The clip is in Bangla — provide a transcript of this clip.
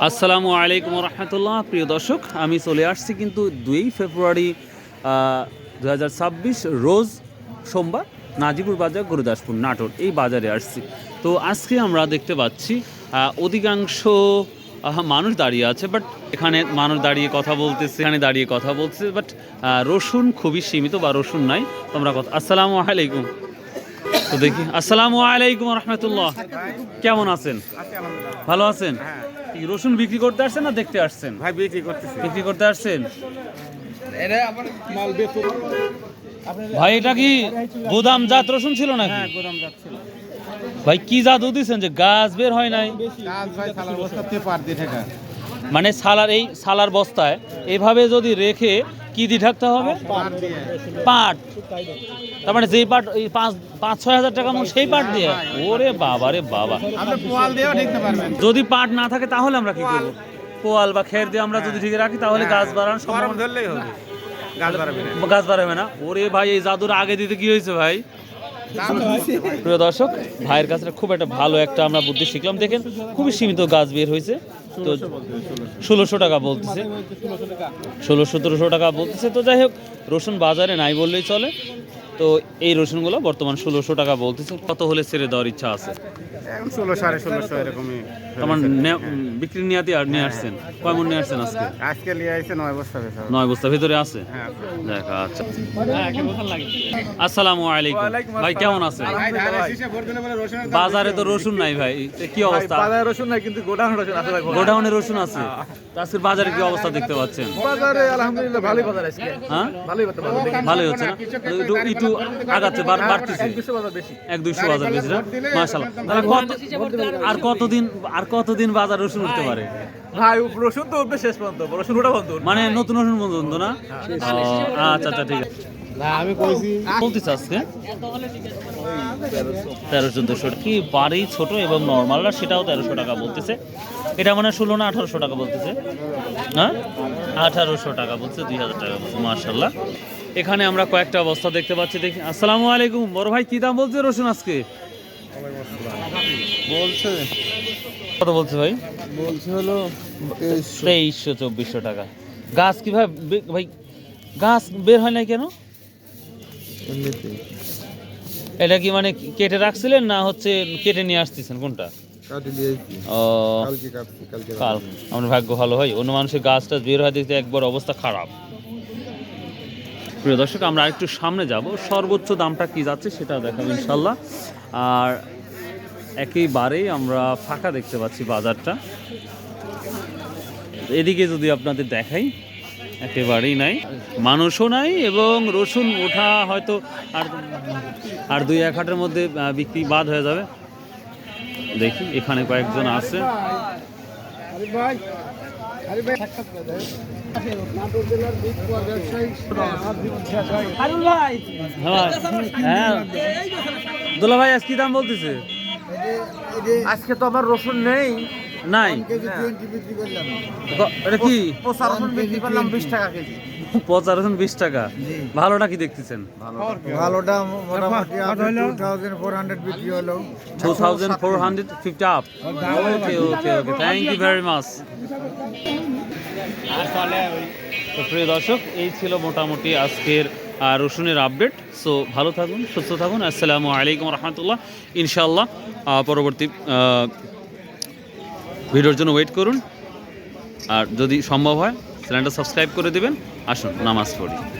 আসসালামু আলাইকুম রহমতুল্লাহ। প্রিয় দর্শক, আমি চলে আসছি কিন্তু 2 ফেব্রুয়ারি 2026 রোজ সোমবার নাজিপুর বাজার গুরুদাসপুর নাটোর এই বাজারে আসছি। তো আজকে আমরা দেখতে পাচ্ছি অধিকাংশ মানুষ দাঁড়িয়ে আছে, বাট এখানে মানুষ দাঁড়িয়ে কথা বলতেছে, এখানে দাঁড়িয়ে কথা বলতেছে, বাট রসুন খুবই সীমিত বা রসুন নাই। তোমরা কথা আসসালামু আলাইকুম। তো দেখি আসসালামু আলাইকুম রহমতুল্লাহ, কেমন আছেন? ভালো আছেন? রসুন বিক্রি করতে আসছেন না দেখতে আসছেন? ভাই বিক্রি করতে আসছেন। ভাই এটা কি গোদাম জাত রসুন ছিল নাকি? হ্যাঁ, গোদাম জাত ছিল। ভাই কি জাত দিয়েছেন যে গাছ বের হয় নাই? গাছ ভাই সালার বস্তাতে পার দিয়ে থাকা। মানে সালার বস্তায় এইভাবে যদি রেখে কি দিয়ে ঢাকতে হবে? পাট। তার মানে যেই পাট এই 5-6 হাজার টাকা মূল্য সেই পাট দিয়ে? ওরে বাবা রে বাবা, আপনি পোয়াল দিয়েও ঢেকতে পারবেন। যদি পাট না থাকে তাহলে আমরা কি করব? পোয়াল বা খের দিয়ে আমরা যদি ঢেকে রাখি তাহলে গাছ বাড়ানোর সম্ভাবনা ধরলেই হবে, গাছ বাড়াবে না। গাছ বাড়াবে না। ওরে ভাই, এই জাদুর আগে দিতে কি হয়েছে ভাই? প্রিয় দর্শক, ভাইয়ের কাছে খুব একটা ভালো একটা আমরা বুদ্ধি শিখলাম। দেখেন খুবই সীমিত গাছ বের হয়েছে। তো 1600 টাকা বলতেছে, 1600-1700 টাকা বলতেছে। তো যাই হোক, রসুন বাজারে নাই বললেই চলে। তো এই রসুনগুলো বর্তমান 1600 টাকা বলতেছে। কত হলে ছেড়ে দেওয়ার ইচ্ছা আছে? 1600-1650 এরকমই। আমার বিক্রি নিয়াতে আর নিয়ে আসছেন কয় মন নিয়ে আসছেন আজকে? আজকে নিয়ে আসছে 9 বস্তা। 9 বস্তা ভিতরে আছে। হ্যাঁ, দেখা। আচ্ছা, আসসালামু আলাইকুম ভাই, কেমন আছেন? বাজারে তো রসুন নাই ভাই, কি অবস্থা? বাজারে রসুন নাই, কিন্তু গোডাউন রসুন আছে। গোডাউনে রসুন আছে। আজকের বাজারে কি অবস্থা দেখতে পাচ্ছেন? বাজারে আলহামদুলিল্লাহ ভালোই বাজার আজকে। হ্যাঁ, ভালোই হচ্ছে না? একটু আগাচ্ছে, বাড়তেছে। 1-200 বাজার বেশি। 1-200 বাজার বেশি না? মাশাআল্লাহ। আর কতদিন বাজার রসুন উঠতে পারে ভাই? রসুন তো উঠবে শেষ পর্যন্ত, রসুন ওটা বন্ধ। মানে নতুন রসুন পর্যন্ত না? আচ্ছা আচ্ছা, ঠিক আছে। আমি কইছি বলতেছে আজকে 1300-1400 কি বাড়ি ছোট এবং নর্মালটা সেটাও 1300 টাকা বলতেছে। এটা মানে 16 না 1800 টাকা বলতেছে। হ্যাঁ, 1800 টাকা বলছে, 2000 টাকা বলছে। মাশাআল্লাহ। এখানে আমরা কয়েকটা অবস্থা দেখতে পাচ্ছি। দেখি। আসসালামু আলাইকুম বড় ভাই, কি দাম বলছে রসুন আজকে? বলছে কত বলছে ভাই? বলছে হলো 2300-2400 টাকা। গাছ কিভাবে ভাই, গাছ বের হয় নাই কেন? এটা কি মানে কেটে রাখছিলেন না হচ্ছে কেটে নিয়ে আসতেছেন? কোনটা? ও, কাল। আমার ভাগ্য ভালো হয়, অন্য মানুষের গাছটা বের হয় দেখতে একবার অবস্থা খারাপ। প্রিয় দর্শক, আমরা একটু সামনে যাব, সর্বোচ্চ দামটা কি যাচ্ছে সেটা দেখাবো ইনশাল্লাহ। আর একেবারেই আমরা ফাঁকা দেখতে পাচ্ছি বাজারটা। এদিকে যদি আপনাদের দেখাই, একেবারেই নাই, মানুষও নাই, এবং রসুন ওঠা হয়তো আর 2-1 হাটের মধ্যে বিক্রি বাদ হয়ে যাবে। দেখি এখানে কয়েকজন আছে। হ্যাঁ দোলা ভাই, আজ কি দাম বলতেছে? আজকে তো আমার রসুন নেই। নাই? এটা কি? 20 টাকা কেজি। 20 টাকা। ভালোটা কি দেখতেছেন? ভালোটা মোটামুটি 2400 বিক্রি হলো। 2450 up. Okay okay okay, thank you very much. তো প্রিয় দর্শক, এই ছিল মোটামুটি আজকের রসুনের আপডেট। সো ভালো থাকুন, সুস্থ থাকুন। আসসালামু আলাইকুম রহমতুল্লাহ। ইনশাআল্লাহ পরবর্তী ভিডিওর জন্য ওয়েট করুন। আর যদি সম্ভব হয় চ্যানেলটা সাবস্ক্রাইব করে দেবেন। আসুন নামাজ পড়ি।